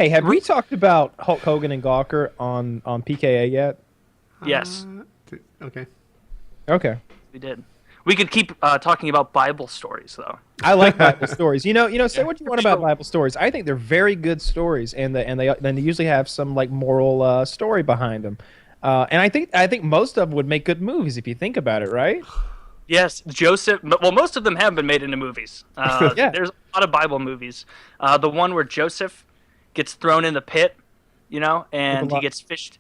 Hey, have we talked about Hulk Hogan and Gawker on PKA yet? Yes, Okay. Okay. we did. We could keep talking about Bible stories, though. I like Bible stories. Say what you want about sure. Bible stories. I think they're very good stories, and they usually have some like moral story behind them. And I think most of them would make good movies if you think about it, right? Yes, Joseph. Well, most of them have been made into movies. Yeah. There's a lot of Bible movies. The one where Joseph gets thrown in the pit, and he gets fished.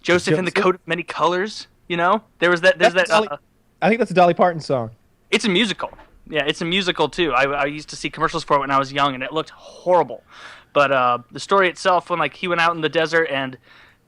Joseph in the coat of many colors. There's that. I think that's a Dolly Parton song. It's a musical. Yeah, it's a musical too. I used to see commercials for it when I was young, and it looked horrible. But the story itself, when he went out in the desert, and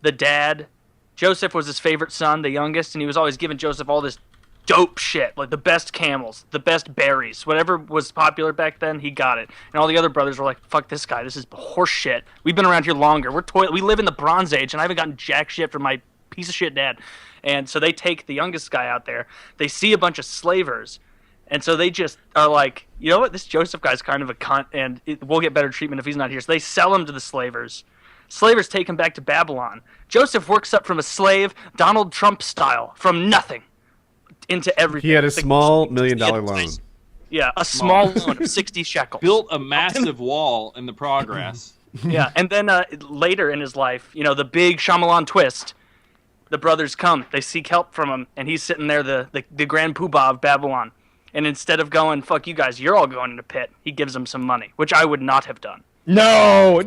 the dad, Joseph was his favorite son, the youngest, and he was always giving Joseph all this dope shit, like the best camels, the best berries, whatever was popular back then, he got it. And all the other brothers were like, "Fuck this guy, this is horse shit. We've been around here longer. We live in the Bronze Age, and I haven't gotten jack shit from my piece of shit dad." And so they take the youngest guy out there. They see a bunch of slavers, and so they just are like, "You know what? This Joseph guy's kind of a cunt, and we'll get better treatment if he's not here." So they sell him to the slavers. Slavers take him back to Babylon. Joseph works up from a slave, Donald Trump style, from nothing into everything. He had a small $1 million loan. Yeah, a small loan of 60 shekels. Built a massive wall in the progress. Yeah, and then later in his life, the big Shyamalan twist, the brothers come, they seek help from him, and he's sitting there, the grand poobah of Babylon. And instead of going, "Fuck you guys, you're all going in a pit," he gives them some money, which I would not have done. No.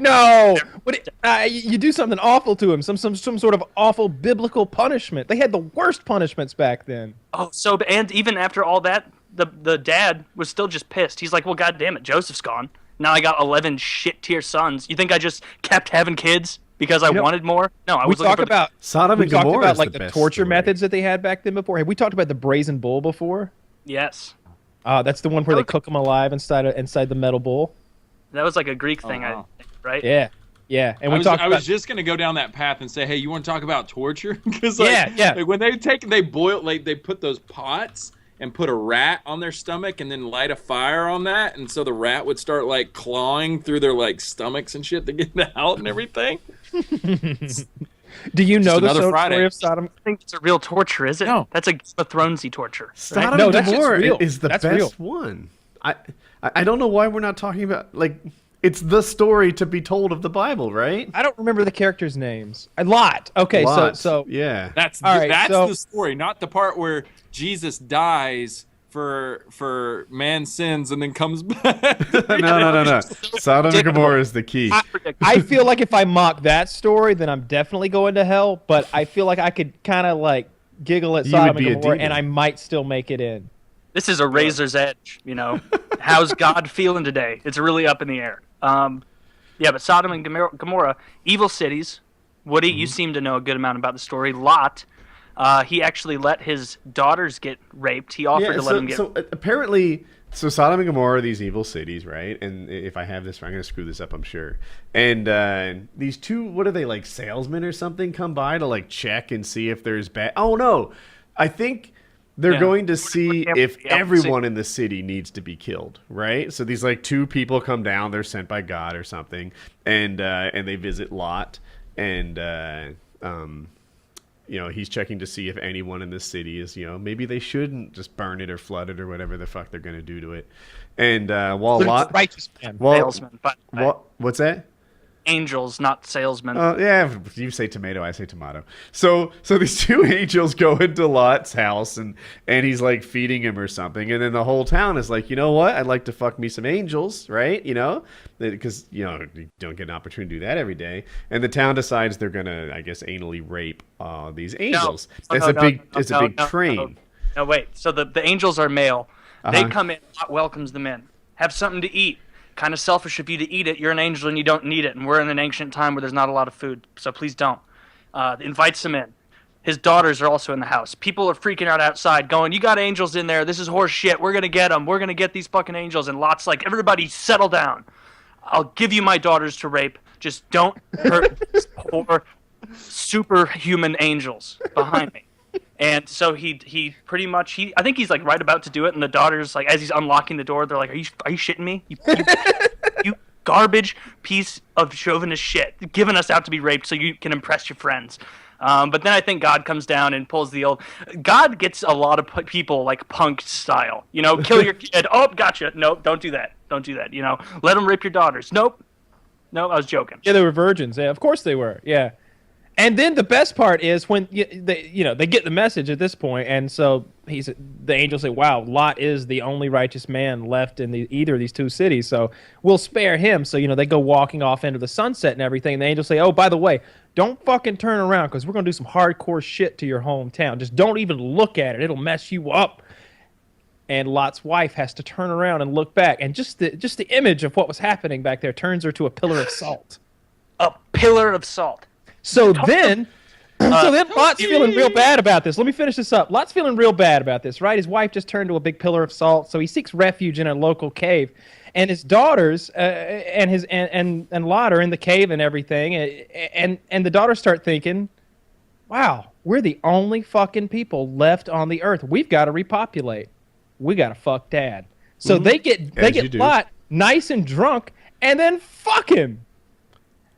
You do something awful to him. Some sort of awful biblical punishment. They had the worst punishments back then. Oh, and even after all that, the dad was still just pissed. He's like, "Well, God damn it, Joseph's gone. Now I got 11 shit tier sons. You think I just kept having kids because I wanted more? No, I was we looking talk for about Sodom and talked Gomorrah about is like the the best torture story. methods that they had back then before. Have we talked about the brazen bull before? Yes. That's the one where they cook them alive inside the metal bowl. That was like a Greek thing, wow. I think, right? Yeah. And I was just gonna go down that path and say, hey, you want to talk about torture? Because Yeah. like when they boil, like they put those pots and put a rat on their stomach and then light a fire on that, and so the rat would start like clawing through their like stomachs and shit to get it out and everything. Do you know the another story Friday. of Sodom? I think it's a real torture, is it? No. That's a Game of Thronesy torture. Sodom No, and that shit's Gomorrah real. is the That's best real. one. I don't know why we're not talking about, like, it's the story to be told of the Bible, right? I don't remember the characters' names. A lot. Okay, Lot. so yeah. That's All right, that's so- the story, not the part where Jesus dies for man's sins and then comes back. No. Sodom and Gomorrah is the key. I feel like if I mock that story, then I'm definitely going to hell. But I feel like I could kind of like giggle at You Sodom would be and a Gomorrah, demon. and I might still make it in. This is a razor's edge, How's God feeling today? It's really up in the air. But Sodom and Gomorrah, evil cities. Woody, you seem to know a good amount about the story. Lot, he actually let his daughters get raped. He offered to let them get. So apparently, Sodom and Gomorrah are these evil cities, right? And if I have this, I'm going to screw this up, I'm sure. And these two, what are they, like salesmen or something, come by to like check and see if there's bad. Oh no, I think they're going to see if everyone in the city needs to be killed, right? So these like two people come down, they're sent by God or something, and they visit Lot, and he's checking to see if anyone in the city is, maybe they shouldn't just burn it or flood it or whatever the fuck they're going to do to it. And while Lot, Righteous man. salesmen, but what's that? angels, not salesmen. Yeah, you say tomato, I say tomato. So these two angels go into Lot's house and he's like feeding him or something, and then the whole town is like, you know what? I'd like to fuck me some angels, right? Because you don't get an opportunity to do that every day. And the town decides they're gonna, I guess, anally rape these angels. It's a big train. No, wait. So the angels are male. They Uh-huh. come in. Lot welcomes them in. Have something to eat. Kind of selfish of you to eat it. You're an angel and you don't need it. And we're in an ancient time where there's not a lot of food. So please don't. Invites them in. His daughters are also in the house. People are freaking out outside going, you got angels in there. This is horse shit. We're going to get them. We're going to get these fucking angels. And Lot's like, everybody settle down. I'll give you my daughters to rape. Just don't hurt these poor superhuman angels behind me. And so he pretty much I think he's like right about to do it, and the daughters, like, as he's unlocking the door, they're like, "Are you shitting me? garbage piece of chauvinist shit, giving us out to be raped so you can impress your friends. But then I think God comes down and pulls the old. God gets a lot of people like punk style. You know, kill your kid. Oh, gotcha. Nope, don't do that. Don't do that. You know, let them rape your daughters. Nope. No, I was joking. Yeah, they were virgins. Yeah, of course they were. Yeah. And then the best part is when they get the message at this point, and so the angels say, "Wow, Lot is the only righteous man left in either of these two cities, so we'll spare him." So they go walking off into the sunset and everything. And the angels say, "Oh, by the way, don't fucking turn around because we're gonna do some hardcore shit to your hometown. Just don't even look at it; it'll mess you up." And Lot's wife has to turn around and look back, and just the image of what was happening back there turns her to a pillar of salt. A pillar of salt. So then Lot's feeling real bad about this. Let me finish this up. Lot's feeling real bad about this, right? His wife just turned to a big pillar of salt, so he seeks refuge in a local cave. And his daughters and Lot are in the cave and everything, and the daughters start thinking, "Wow, we're the only fucking people left on the earth. We've got to repopulate. We got to fuck Dad." So they get Lot nice and drunk, and then fuck him.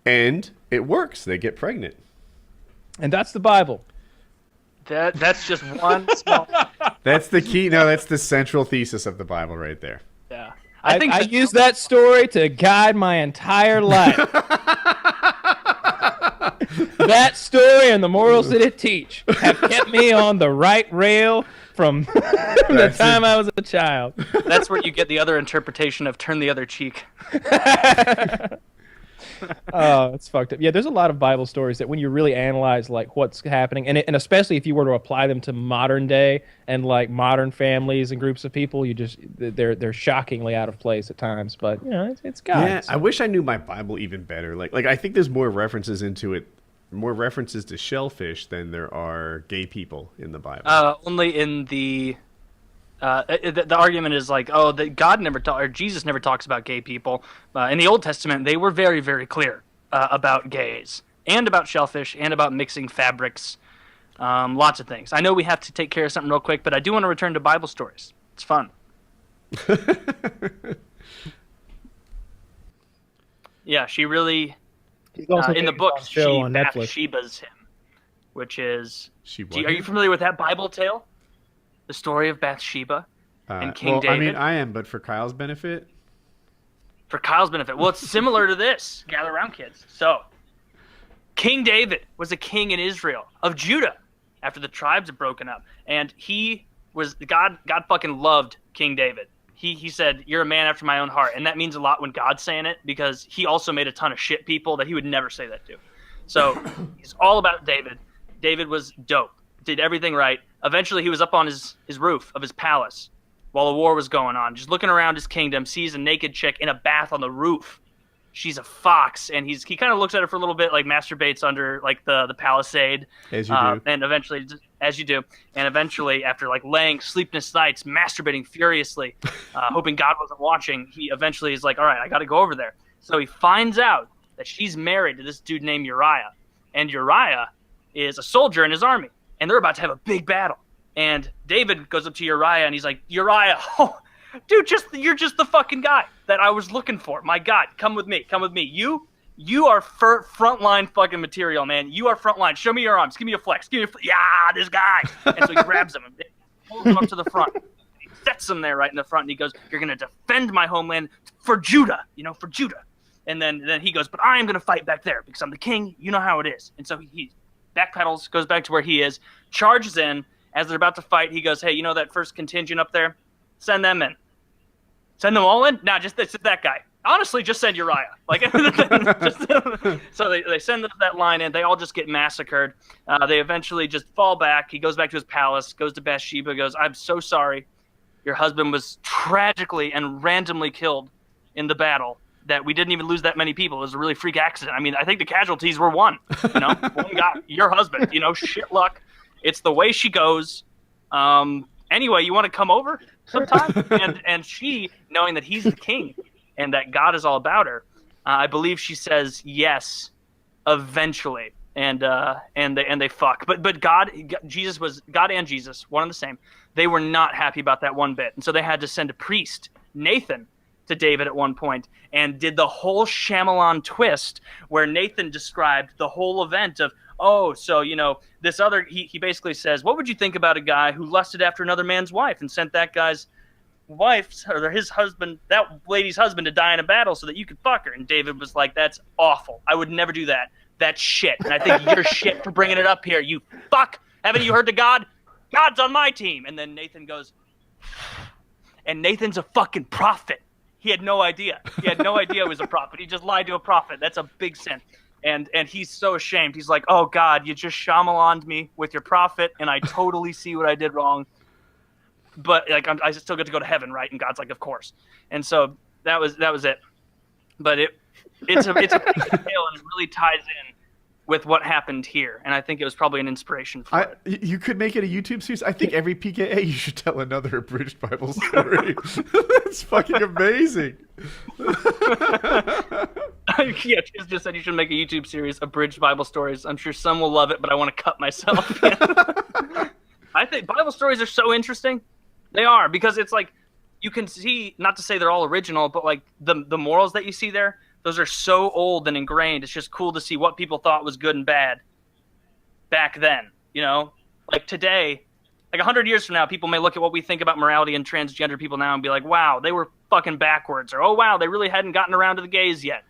And it works. They get pregnant. And that's the Bible. That's just one small. That's the key. No, that's the central thesis of the Bible right there. Yeah. I use that story to guide my entire life. That story and the morals that it teach have kept me on the right rail from the time I was a child. That's where you get the other interpretation of turn the other cheek. Oh, it's fucked up. Yeah, there's a lot of Bible stories that when you really analyze like what's happening, and especially if you were to apply them to modern day and like modern families and groups of people, they're shockingly out of place at times. But it's God. Yeah, I wish I knew my Bible even better. Like I think there's more references into it, more references to shellfish than there are gay people in the Bible. Only in the argument is like, that God or Jesus never talks about gay people. In the Old Testament, they were very, very clear about gays and about shellfish and about mixing fabrics, lots of things. I know we have to take care of something real quick, but I do want to return to Bible stories. It's fun. Yeah, she really, in the book, she Bathsheba's him, which is, are you familiar with that Bible tale? The story of Bathsheba and King David. I mean, I am, but for Kyle's benefit. For Kyle's benefit. Well, it's similar to this. Gather around, kids. So, King David was a king in Israel, of Judah, after the tribes had broken up. And God fucking loved King David. He said, "You're a man after my own heart." And that means a lot when God's saying it, because he also made a ton of shit people that he would never say that to. So, he's all about David. David was dope. Did everything right. Eventually, he was up on his roof of his palace while a war was going on, just looking around his kingdom, sees a naked chick in a bath on the roof. She's a fox, and he kind of looks at her for a little bit, like masturbates under like the palisade. As you do. And eventually, as you do, and eventually, after like laying sleepless nights, masturbating furiously, hoping God wasn't watching, he eventually is like, "All right, I got to go over there." So he finds out that she's married to this dude named Uriah, and Uriah is a soldier in his army. And they're about to have a big battle. And David goes up to Uriah and he's like, "Uriah, oh, dude, you're just the fucking guy that I was looking for. My God, come with me. Come with me. You are frontline fucking material, man. You are frontline. Show me your arms. Give me a flex. Yeah, this guy." And so he grabs him and pulls him up to the front. He sets him there right in the front and he goes, "You're going to defend my homeland for Judah, for Judah." And then he goes, "But I am going to fight back there because I'm the king. You know how it is." And so he backpedals, goes back to where he is, charges in. As they're about to fight, he goes, "Hey, that first contingent up there? Send them in." Send them all in? Nah, just that guy. Honestly, just send Uriah. So they send that line in. They all just get massacred. They eventually just fall back. He goes back to his palace, goes to Bathsheba, goes, "I'm so sorry. Your husband was tragically and randomly killed in the battle. That we didn't even lose that many people. It was a really freak accident. I mean, I think the casualties were one guy, your husband, shit luck. It's the way she goes. Anyway, you want to come over sometime?" And she, knowing that he's the king and that God is all about her, I believe she says yes eventually. And they fuck. But God and Jesus, one and the same. They were not happy about that one bit. And so they had to send a priest, Nathan, to David at one point and did the whole Shyamalan twist where Nathan described the whole event of, oh, so, this other, he basically says, what would you think about a guy who lusted after another man's wife and sent that guy's wife, or his husband, that lady's husband, to die in a battle so that you could fuck her? And David was like, that's awful. I would never do that. That's shit. And I think you're shit for bringing it up here. You fuck. Haven't you heard to God? God's on my team. And then Nathan goes, and Nathan's a fucking prophet. He had no idea. He had no idea he was a prophet. He just lied to a prophet. That's a big sin. And he's so ashamed. He's like, oh, God, you just Shyamalan'd me with your prophet, and I totally see what I did wrong. But like, I still get to go to heaven, right? And God's like, of course. And so that was it. But it's a big tale, and it really ties in with what happened here. And I think it was probably an inspiration for it. You could make it a YouTube series. I think every PKA you should tell another abridged Bible story. That's fucking amazing. Yeah, Chiz just said you should make a YouTube series, abridged Bible stories. I'm sure some will love it, but I want to cut myself. I think Bible stories are so interesting. They are, because it's like you can see, not to say they're all original, but like the morals that you see there, those are so old and ingrained. It's just cool to see what people thought was good and bad back then, Like today, like 100 years from now, people may look at what we think about morality and transgender people now and be like, wow, they were fucking backwards. Or, oh, wow, they really hadn't gotten around to the gays yet.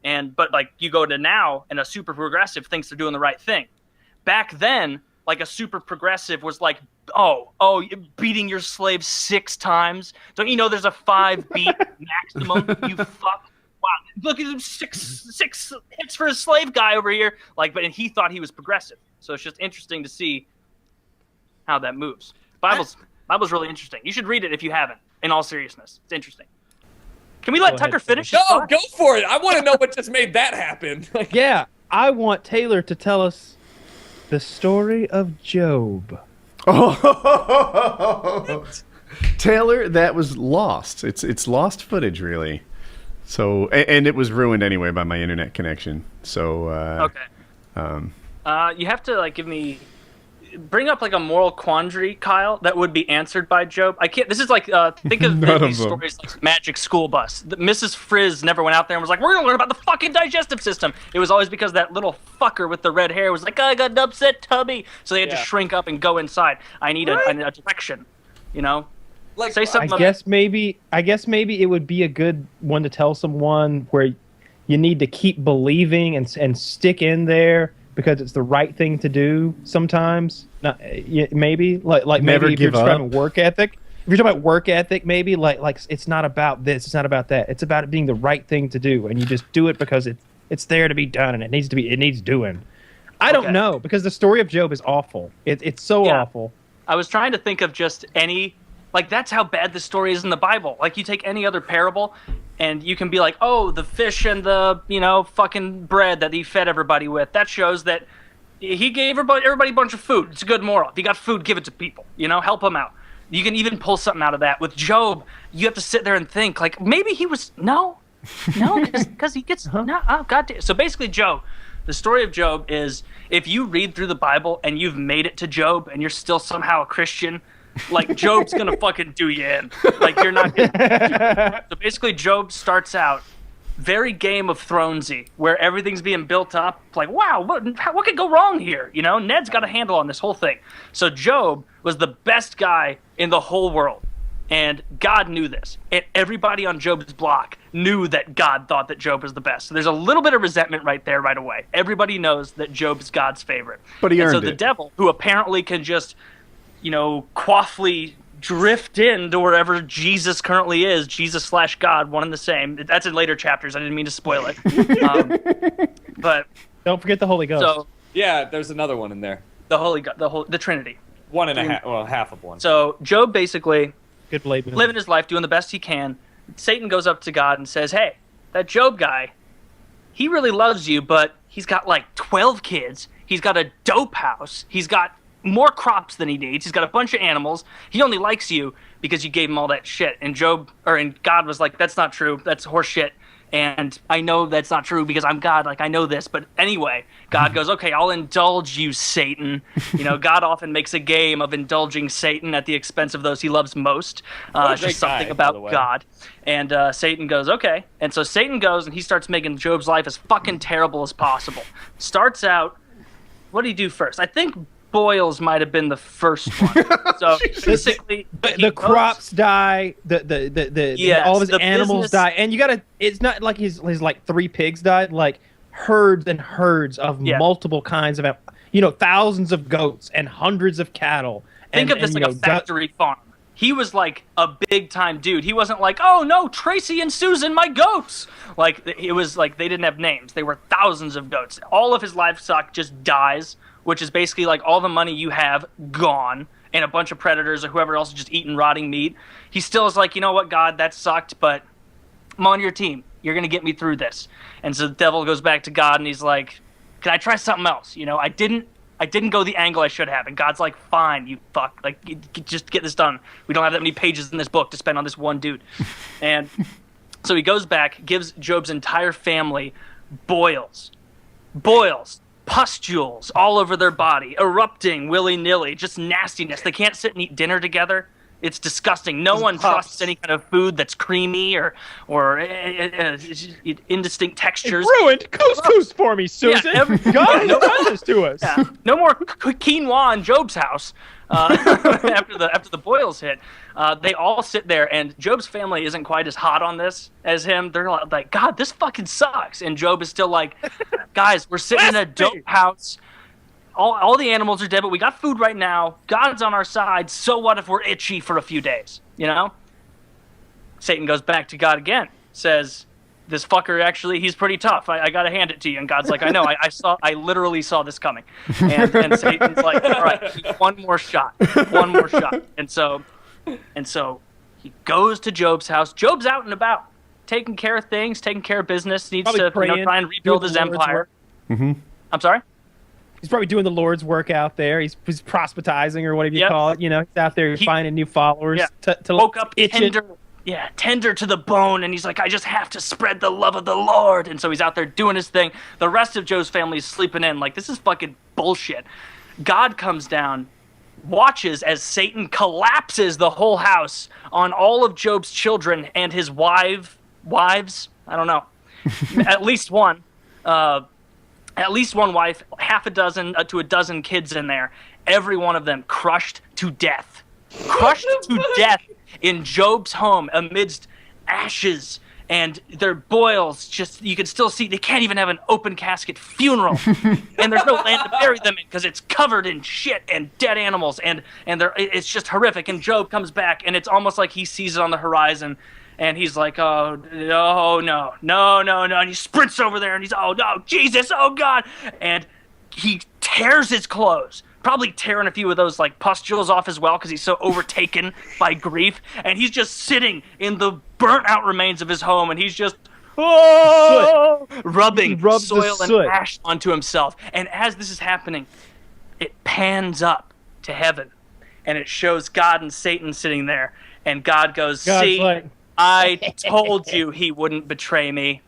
But like you go to now and a super progressive thinks they're doing the right thing. Back then, like a super progressive was like, oh, beating your slave 6 times. Don't you know there's a 5 beat maximum? You fuck. Wow, look at him, six hits for a slave guy over here. And he thought he was progressive. So it's just interesting to see how that moves. Bible's really interesting. You should read it if you haven't. In all seriousness, it's interesting. Can we let Tucker finish? No, go for it. I want to know what just made that happen. Yeah, I want Taylor to tell us the story of Job. Oh, Taylor, that was lost. It's lost footage, really. So, and it was ruined anyway by my internet connection. So, okay. You have to bring up a moral quandary, Kyle, that would be answered by Job. I can't. This is think of these stories like Magic School Bus. Mrs. Frizz never went out there and was like, "We're gonna learn about the fucking digestive system." It was always because that little fucker with the red hair was like, "I got an upset tummy," so they had to shrink up and go inside. I need a direction, Say something. I guess maybe it would be a good one to tell someone where you need to keep believing and stick in there because it's the right thing to do sometimes. Maybe like never maybe if give you're up. talking about work ethic. If you're talking about work ethic, maybe like it's not about this, it's not about that. It's about it being the right thing to do, and you just do it because it's there to be done, and it needs doing. I don't know, because the story of Job is awful. It's so awful. I was trying to think of just any. That's how bad the story is in the Bible. You take any other parable, and you can be like, oh, the fish and the, fucking bread that he fed everybody with. That shows that he gave everybody a bunch of food. It's a good moral. If you got food, give it to people. Help them out. You can even pull something out of that. With Job, you have to sit there and think, maybe he was, no, because he gets, no, oh, God damn. So basically, Job, the story of Job is, if you read through the Bible and you've made it to Job and you're still somehow a Christian, Job's gonna fucking do you in. You're not gonna. So basically, Job starts out very Game of Thronesy, where everything's being built up. Wow, what could go wrong here? Ned's got a handle on this whole thing. So Job was the best guy in the whole world, and God knew this. And everybody on Job's block knew that God thought that Job was the best. So there's a little bit of resentment right there, right away. Everybody knows that Job's God's favorite. But he earned it. So the devil, who apparently can just quaffly drift into wherever Jesus currently is, Jesus/God, one and the same. That's in later chapters. I didn't mean to spoil it. But don't forget the Holy Ghost. So yeah, there's another one in there. The Trinity. One and a half. Well, half of one. So Job basically good living his life, doing the best he can. Satan goes up to God and says, "Hey, that Job guy, he really loves you, but he's got 12 kids. He's got a dope house. He's got more crops than he needs. He's got a bunch of animals. He only likes you because you gave him all that shit." And God was like, "That's not true. That's horse shit. And I know that's not true because I'm God, like I know this, but anyway, God goes, okay, I'll indulge you, Satan. God often makes a game of indulging Satan at the expense of those he loves most. It's just something about God. And Satan goes, okay. And so Satan goes and he starts making Job's life as fucking terrible as possible. Starts out, what did he do first? I think boils might have been the first one. So basically, the crops die. All of his animals die, and you gotta. It's not like his like 3 pigs died. Like herds and herds of multiple kinds of, thousands of goats and hundreds of cattle. Think of this like a factory farm. He was like a big time dude. He wasn't like, oh no, Tracy and Susan, my goats. Like it was like they didn't have names. They were thousands of goats. All of his livestock just dies, which is basically like all the money you have gone, and a bunch of predators or whoever else is just eating rotting meat. He still is like, you know what, God, that sucked, but I'm on your team. You're going to get me through this. And so the devil goes back to God and he's like, can I try something else? I didn't go the angle I should have. And God's like, fine, you fuck. Like, just get this done. We don't have that many pages in this book to spend on this one dude. And so he goes back, gives Job's entire family boils, pustules all over their body, erupting willy-nilly, just nastiness. They can't sit and eat dinner together. It's disgusting. No one trusts any kind of food that's creamy or indistinct textures. It ruined couscous for me, Susan. Yeah, God done this to us. Yeah. No more quinoa in Job's house after the boils hit. They all sit there, and Job's family isn't quite as hot on this as him. They're like, God, this fucking sucks. And Job is still like, guys, we're sitting in a dope house. All the animals are dead, but we got food right now. God's on our side. So what if we're itchy for a few days? Satan goes back to God again. Says, this fucker actually, he's pretty tough. I got to hand it to you. And God's like, I know. I literally saw this coming. And Satan's like, all right, one more shot. And so he goes to Job's house. Job's out and about, taking care of things, taking care of business. Needs to try and rebuild his empire. Mm-hmm. I'm sorry? He's probably doing the Lord's work out there. He's proselytizing or whatever you call it. He's out there finding new followers. Yeah. Woke up tender to the bone, and he's like, I just have to spread the love of the Lord. And so he's out there doing his thing. The rest of Joe's family is sleeping in. Like, this is fucking bullshit. God comes down, watches as Satan collapses the whole house on all of Job's children and his wives. I don't know. At least one. At least one wife, half a dozen to a dozen kids in there. Every one of them crushed to death. Crushed to death in Job's home amidst ashes and their boils. Just, you can still see, they can't even have an open casket funeral. And there's no land to bury them in because it's covered in shit and dead animals. And it's just horrific. And Job comes back, and it's almost like he sees it on the horizon. And he's like, oh, no. And he sprints over there, and he's, oh, no, Jesus, oh, God. And he tears his clothes, probably tearing a few of those, like, pustules off as well because he's so overtaken by grief. And he's just sitting in the burnt-out remains of his home, and he's just, rubbing soil and ash onto himself. And as this is happening, it pans up to heaven, and it shows God and Satan sitting there. And God goes, see... I told you he wouldn't betray me.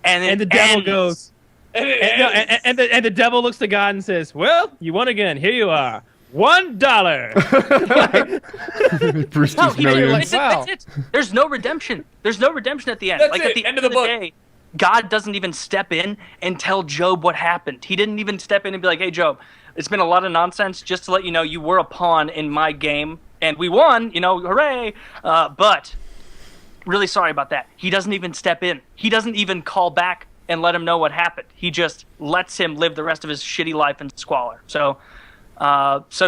And the devil goes, and the devil looks to God and says, well, you won again. Here you are. $1. Brewster's millions. That's it. There's no redemption. There's no redemption at the end. That's like it. At the end of the book. Day, God doesn't even step in and tell Job what happened. He didn't even step in and be like, hey, Job, it's been a lot of nonsense. Just to let you know, you were a pawn in my game, and we won, hooray. But... really sorry about that. He doesn't even step in. He doesn't even call back and let him know what happened. He just lets him live the rest of his shitty life in squalor. So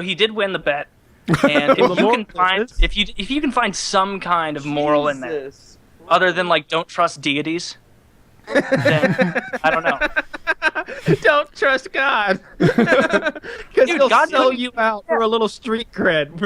he did win the bet. And if you can find some kind of moral in there, other than like don't trust deities, then I don't know. Don't trust God, because he'll sell you out for a little street cred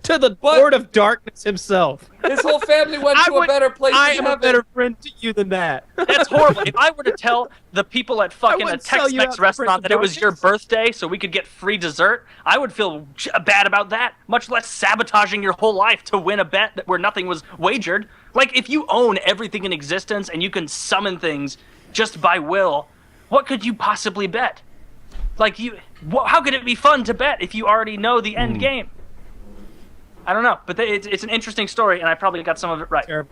to the Lord of Darkness himself. His whole family went to a better place. I am a better friend to you than that. That's horrible. If I were to tell the people at fucking a Tex-Mex restaurant that it was your birthday so we could get free dessert, I would feel bad about that. Much less sabotaging your whole life to win a bet where nothing was wagered. Like, if you own everything in existence and you can summon things just by will, what could you possibly bet? Like, how could it be fun to bet if you already know the end game? I don't know, but it's an interesting story, and I probably got some of it right. Right.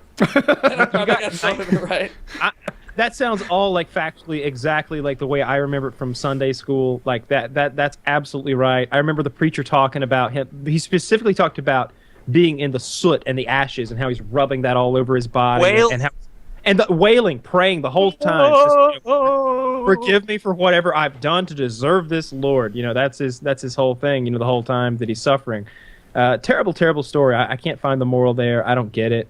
That sounds all like factually exactly like the way I remember it from Sunday school. Like that's absolutely right. I remember the preacher talking about him. He specifically talked about being in the soot and the ashes and how he's rubbing that all over his body and the wailing, praying the whole time. Just, forgive me for whatever I've done to deserve this, Lord. That's his whole thing. The whole time that he's suffering. Terrible story. I can't find the moral there. I don't get it.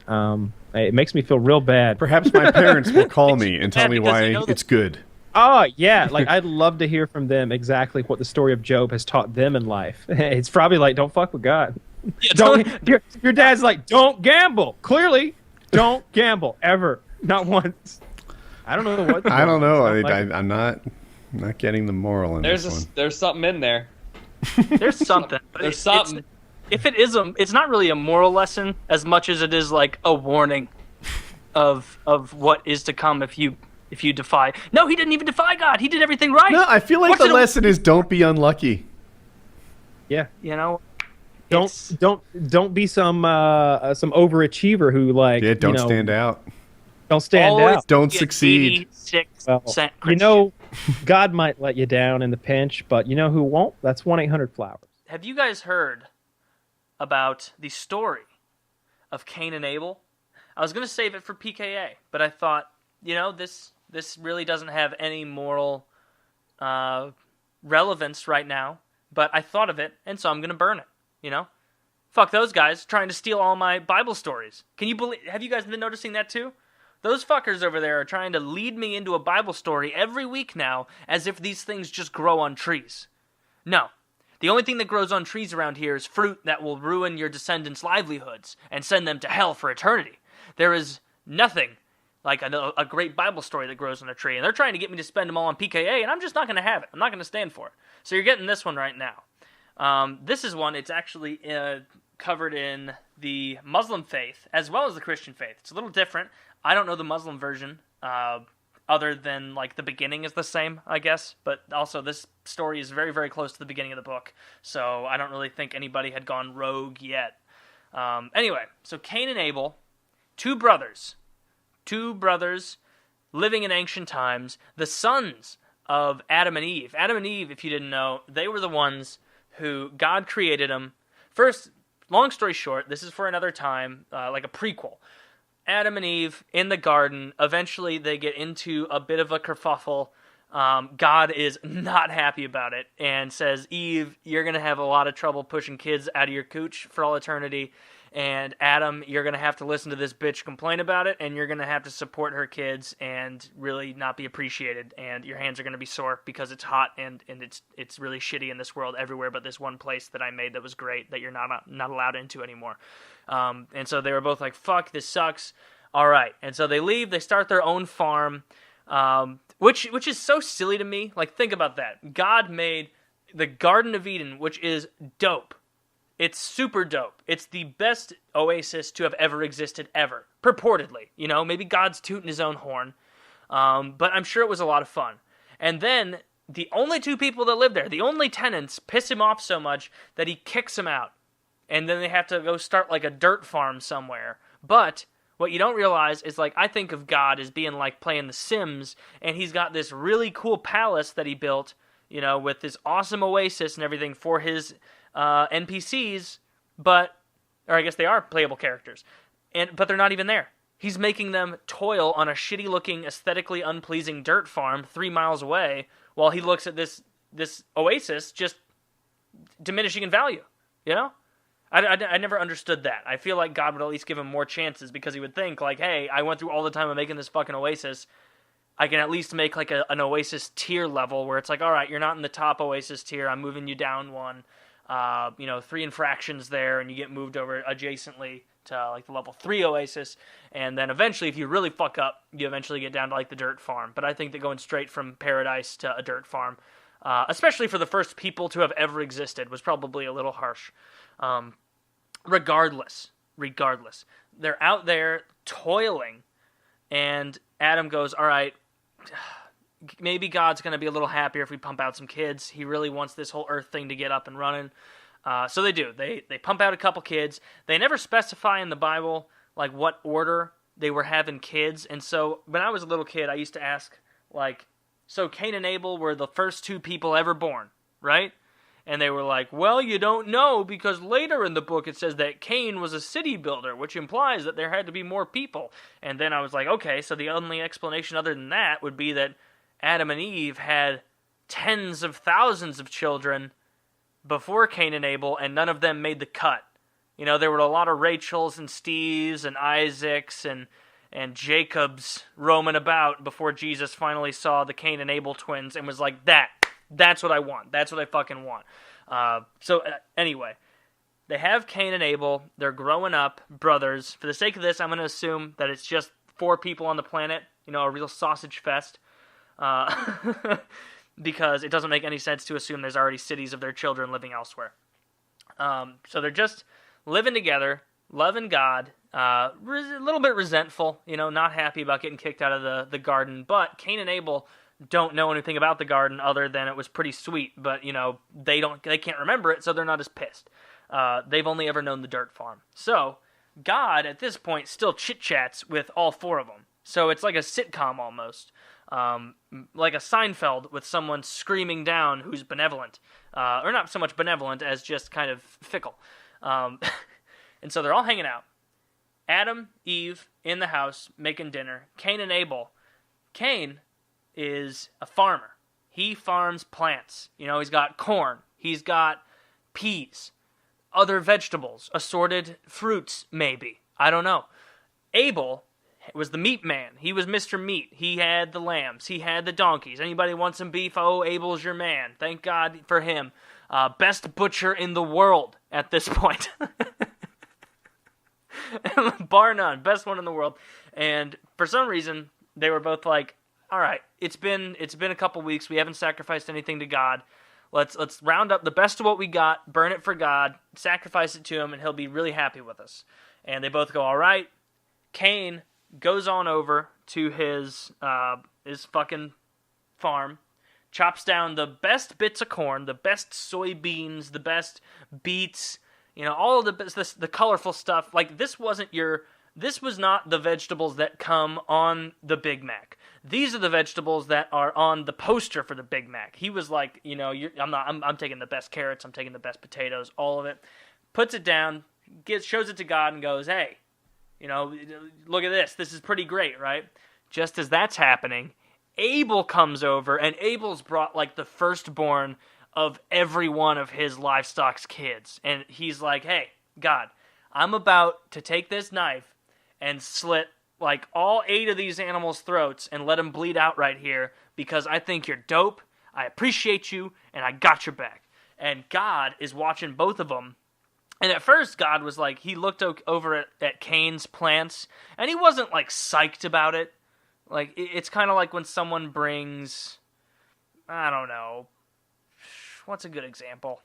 It makes me feel real bad. Perhaps my parents will call me and tell me why it's good. Oh, yeah. Like, I'd love to hear from them exactly what the story of Job has taught them in life. It's probably like, don't fuck with God. Your dad's like, don't gamble. Clearly, don't gamble. Ever. Not once. I don't know what. I don't know. I'm not getting the moral in this one. There's something in there. There's something. There's something. If it is it's not really a moral lesson as much as it is like a warning of what is to come if you defy. No, he didn't even defy God. He did everything right. No, I feel like the lesson is don't be unlucky. Yeah. Don't be some overachiever who don't stand out. Don't stand out. Don't succeed. Well, God might let you down in the pinch, but you know who won't? That's 1-800-Flowers. Have you guys heard about the story of Cain and Abel? I was going to save it for PKA, but I thought, this really doesn't have any moral relevance right now, but I thought of it, and so I'm going to burn it, Fuck those guys trying to steal all my Bible stories. Have you guys been noticing that too? Those fuckers over there are trying to lead me into a Bible story every week now as if these things just grow on trees. No. The only thing that grows on trees around here is fruit that will ruin your descendants' livelihoods and send them to hell for eternity. There is nothing like a great Bible story that grows on a tree, and they're trying to get me to spend them all on PKA, and I'm just not going to have it. I'm not going to stand for it. So you're getting this one right now. This is one, it's actually covered in the Muslim faith as well as the Christian faith. It's a little different. I don't know the Muslim version, other than the beginning is the same, I guess. But also this story is very, very close to the beginning of the book, so I don't really think anybody had gone rogue yet. Anyway, so Cain and Abel, two brothers living in ancient times, the sons of Adam and Eve. Adam and Eve, if you didn't know, they were the ones who God created them. First, long story short, this is for another time, like a prequel. Adam and Eve in the garden, eventually they get into a bit of a kerfuffle. God is not happy about it and says, Eve, you're going to have a lot of trouble pushing kids out of your cooch for all eternity. And Adam, you're going to have to listen to this bitch complain about it, and you're going to have to support her kids and really not be appreciated. And your hands are going to be sore because it's hot and it's really shitty in this world everywhere but this one place that I made that was great that you're not allowed into anymore. And so they were both like, fuck, this sucks. All right. And so they leave. They start their own farm, which is so silly to me. Like, think about that. God made the Garden of Eden, which is dope. It's super dope. It's the best oasis to have ever existed ever, purportedly. Maybe God's tooting his own horn, but I'm sure it was a lot of fun. And then the only two people that live there, the only tenants, piss him off so much that he kicks them out. And then they have to go start a dirt farm somewhere. But what you don't realize is I think of God as being like playing The Sims, and he's got this really cool palace that he built, with this awesome oasis and everything for his NPCs, or I guess they are playable characters, but they're not even there. He's making them toil on a shitty-looking, aesthetically unpleasing dirt farm 3 miles away, while he looks at this oasis just diminishing in value. I never understood that. I feel like God would at least give him more chances because he would think hey, I went through all the time of making this fucking oasis. I can at least make an oasis tier level where it's all right, you're not in the top oasis tier. I'm moving you down one. 3 infractions there, and you get moved over adjacently to the level 3 oasis, and then eventually, if you really fuck up, you eventually get down to the dirt farm. But I think that going straight from paradise to a dirt farm, especially for the first people to have ever existed, was probably a little harsh. Regardless, they're out there toiling, and Adam goes, all right, maybe God's going to be a little happier if we pump out some kids. He really wants this whole earth thing to get up and running. So they do. They pump out a couple kids. They never specify in the Bible like what order they were having kids. And so when I was a little kid, I used to ask, like, so Cain and Abel were the first two people ever born, right? And they were like, well, you don't know, because later in the book it says that Cain was a city builder, which implies that there had to be more people. And then I was like, okay, so the only explanation other than that would be that Adam and Eve had tens of thousands of children before Cain and Abel, and none of them made the cut. You know, there were a lot of Rachels and Steves and Isaacs and Jacobs roaming about before Jesus finally saw the Cain and Abel twins and was like, that's what I want. That's what I fucking want. Anyway, they have Cain and Abel. They're growing up, brothers. For the sake of this, I'm going to assume that it's just 4 people on the planet, you know, a real sausage fest. Because it doesn't make any sense to assume there's already cities of their children living elsewhere. So they're just living together, loving God, a little bit resentful, you know, not happy about getting kicked out of the garden. But Cain and Abel don't know anything about the garden other than it was pretty sweet. But, you know, they can't remember it, so they're not as pissed. They've only ever known the dirt farm. So God, at this point, still chit-chats with all 4 of them. So it's like a sitcom almost. Like a Seinfeld with someone screaming down who's benevolent. Or not so much benevolent as just kind of fickle. And so they're all hanging out. Adam, Eve, in the house, making dinner. Cain and Abel. Cain is a farmer. He farms plants. You know, he's got corn. He's got peas. Other vegetables. Assorted fruits, maybe. I don't know. Abel was the meat man. He was Mr. Meat. He had the lambs. He had the donkeys. Anybody want some beef? Oh, Abel's your man. Thank God for him. Best butcher in the world at this point. Bar none. Best one in the world. And for some reason, they were both like, all right, it's been a couple weeks. We haven't sacrificed anything to God. Let's round up the best of what we got, burn it for God, sacrifice it to him, and he'll be really happy with us. And they both go, all right. Cain goes on over to his fucking farm, chops down the best bits of corn, the best soybeans, the best beets, you know, all of the colorful stuff. Like, this was not the vegetables that come on the Big Mac. These are the vegetables that are on the poster for the Big Mac. He was like, you know, I'm taking the best carrots, I'm taking the best potatoes, all of it. Puts it down, shows it to God and goes, hey, you know, look at this. This is pretty great, right? Just as that's happening, Abel comes over, and Abel's brought, like, the firstborn of every one of his livestock's kids. And he's like, hey, God, I'm about to take this knife and slit, like, all 8 of these animals' throats and let them bleed out right here because I think you're dope, I appreciate you, and I got your back. And God is watching both of them. And at first, God was like, he looked over at Cain's plants, and he wasn't, like, psyched about it. Like, it's kind of like when someone brings, I don't know, what's a good example?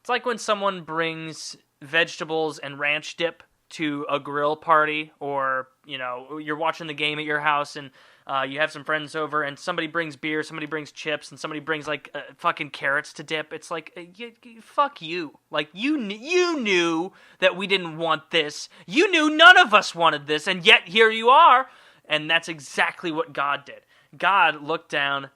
It's like when someone brings vegetables and ranch dip to a grill party, or, you know, you're watching the game at your house, and you have some friends over, and somebody brings beer, somebody brings chips, and somebody brings, like, fucking carrots to dip. It's like, fuck you. Like, you knew that we didn't want this. You knew none of us wanted this, and yet here you are. And that's exactly what God did. God looked down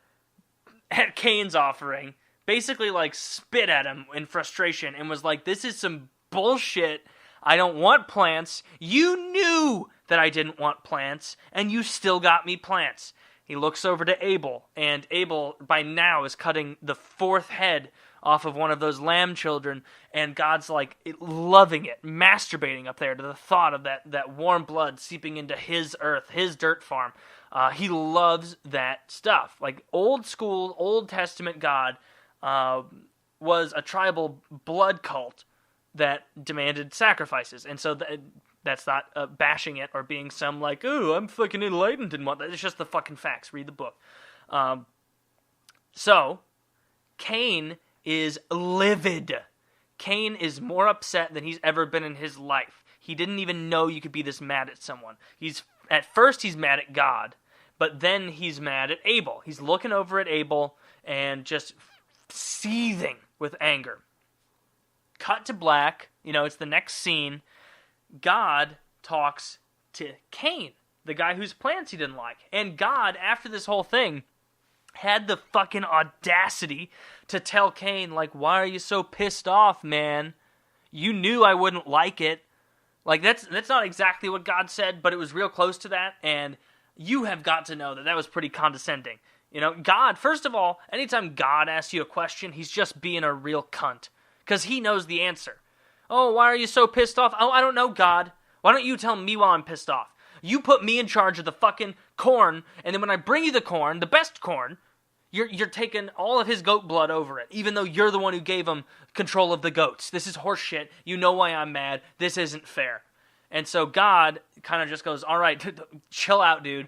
at Cain's offering, basically, like, spit at him in frustration, and was like, this is some bullshit. I don't want plants. You knew that I didn't want plants, and you still got me plants. He looks over to Abel, and Abel, by now, is cutting the 4th head off of one of those lamb children, and God's, like, loving it, masturbating up there to the thought of that warm blood seeping into his earth, his dirt farm. He loves that stuff. Like, old school, Old Testament God was a tribal blood cult that demanded sacrifices. And so that's not bashing it or being some like, ooh, I'm fucking enlightened and whatnot. It's just the fucking facts. Read the book. So, Cain is livid. Cain is more upset than he's ever been in his life. he didn't even know you could be this mad at someone. At first he's mad at God, but then he's mad at Abel. He's looking over at Abel and just seething with anger. Cut to black, it's the next scene. God talks to Cain, the guy whose plans he didn't like. And God, after this whole thing, had the fucking audacity to tell Cain, like, why are you so pissed off, man? You knew I wouldn't like it. Like, that's not exactly what God said, but it was real close to that, and you have got to know that was pretty condescending. God, first of all, anytime God asks you a question, he's just being a real cunt, because he knows the answer. Oh, why are you so pissed off? Oh, I don't know, God. Why don't you tell me why I'm pissed off? You put me in charge of the fucking corn, and then when I bring you the corn, the best corn, you're taking all of his goat blood over it, even though you're the one who gave him control of the goats. This is horse shit. You know why I'm mad. This isn't fair. And so God kind of just goes, all right, chill out, dude.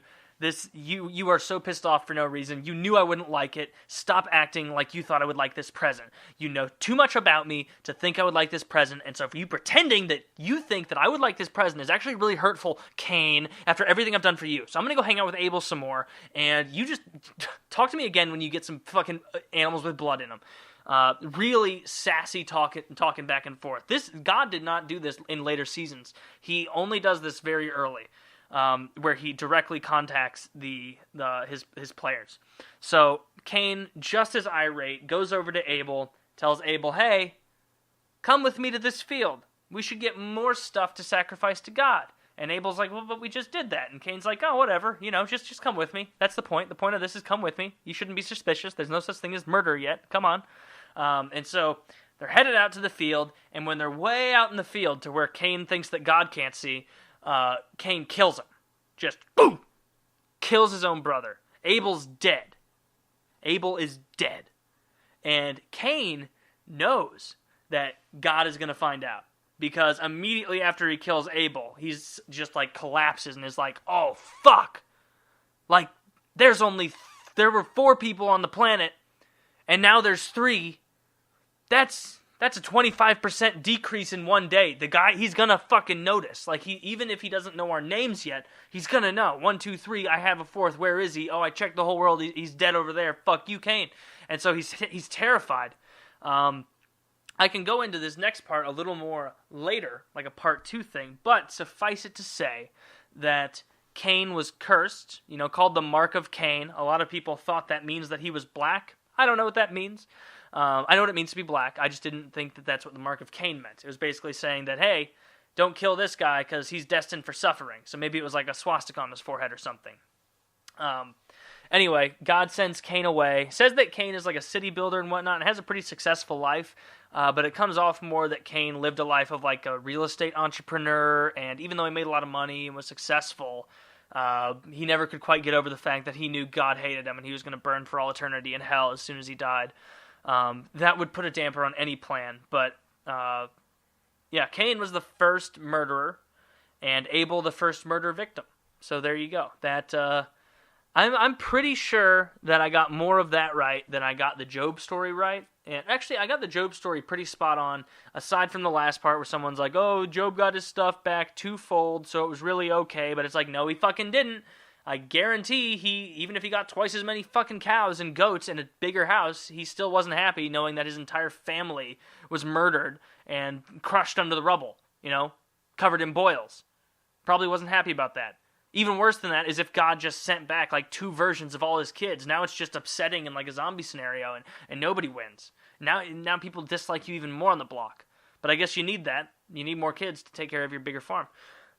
You are so pissed off for no reason. You knew I wouldn't like it. Stop acting like you thought I would like this present. You know too much about me to think I would like this present, and so for you pretending that you think that I would like this present is actually really hurtful, Cain, after everything I've done for you. So I'm going to go hang out with Abel some more, and you just talk to me again when you get some fucking animals with blood in them. Really sassy talking back and forth. God did not do this in later seasons. He only does this very early. Where he directly contacts his players. So Cain, just as irate, goes over to Abel, tells Abel, hey, come with me to this field. We should get more stuff to sacrifice to God. And Abel's like, well, but we just did that. And Cain's like, oh, whatever, just come with me. That's the point. The point of this is come with me. You shouldn't be suspicious. There's no such thing as murder yet. Come on. And so they're headed out to the field, and when they're way out in the field to where Cain thinks that God can't see, Cain kills him. Just, boom! Kills his own brother. Abel's dead. Abel is dead. And Cain knows that God is going to find out. Because immediately after he kills Abel, he's just like collapses and is like, oh, fuck! Like, there were 4 people on the planet, and now there's 3. That's a 25% decrease in one day. The guy, he's gonna fucking notice. Like, even if he doesn't know our names yet, he's gonna know. 1, 2, 3, I have a 4th. Where is he? Oh, I checked the whole world. He's dead over there. Fuck you, Cain. And so he's terrified. I can go into this next part a little more later, like a part 2 thing, but suffice it to say that Cain was cursed, called the Mark of Cain. A lot of people thought that means that he was black. I don't know what that means. I know what it means to be black. I just didn't think that that's what the Mark of Cain meant. It was basically saying that, hey, don't kill this guy because he's destined for suffering. So maybe it was like a swastika on his forehead or something. Anyway, God sends Cain away. Says that Cain is like a city builder and whatnot and has a pretty successful life. But it comes off more that Cain lived a life of like a real estate entrepreneur. And even though he made a lot of money and was successful, he never could quite get over the fact that he knew God hated him and he was going to burn for all eternity in hell as soon as he died. That would put a damper on any plan, but, Cain was the first murderer, and Abel the first murder victim. So there you go. That, I'm pretty sure that I got more of that right than I got the Job story right. And actually, I got the Job story pretty spot on, aside from the last part where someone's like, oh, Job got his stuff back twofold, so it was really okay, but it's like, no, he fucking didn't. I guarantee even if he got twice as many fucking cows and goats and a bigger house, he still wasn't happy knowing that his entire family was murdered and crushed under the rubble, covered in boils. Probably wasn't happy about that. Even worse than that is if God just sent back like 2 versions of all his kids. Now it's just upsetting in like a zombie scenario and nobody wins. Now people dislike you even more on the block. But I guess you need that. You need more kids to take care of your bigger farm.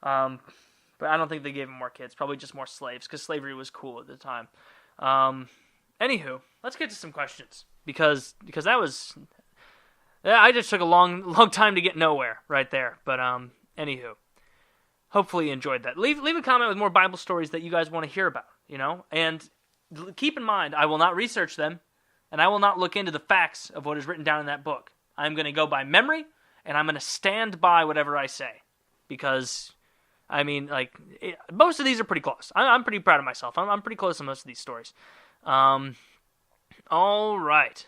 But I don't think they gave him more kids. Probably just more slaves, because slavery was cool at the time. Anywho, let's get to some questions. Because that was... I just took a long time to get nowhere right there. But anywho, hopefully you enjoyed that. Leave a comment with more Bible stories that you guys want to hear about, And keep in mind, I will not research them, and I will not look into the facts of what is written down in that book. I'm going to go by memory, and I'm going to stand by whatever I say. Because... most of these are pretty close. I'm pretty proud of myself. I'm pretty close to most of these stories. All right.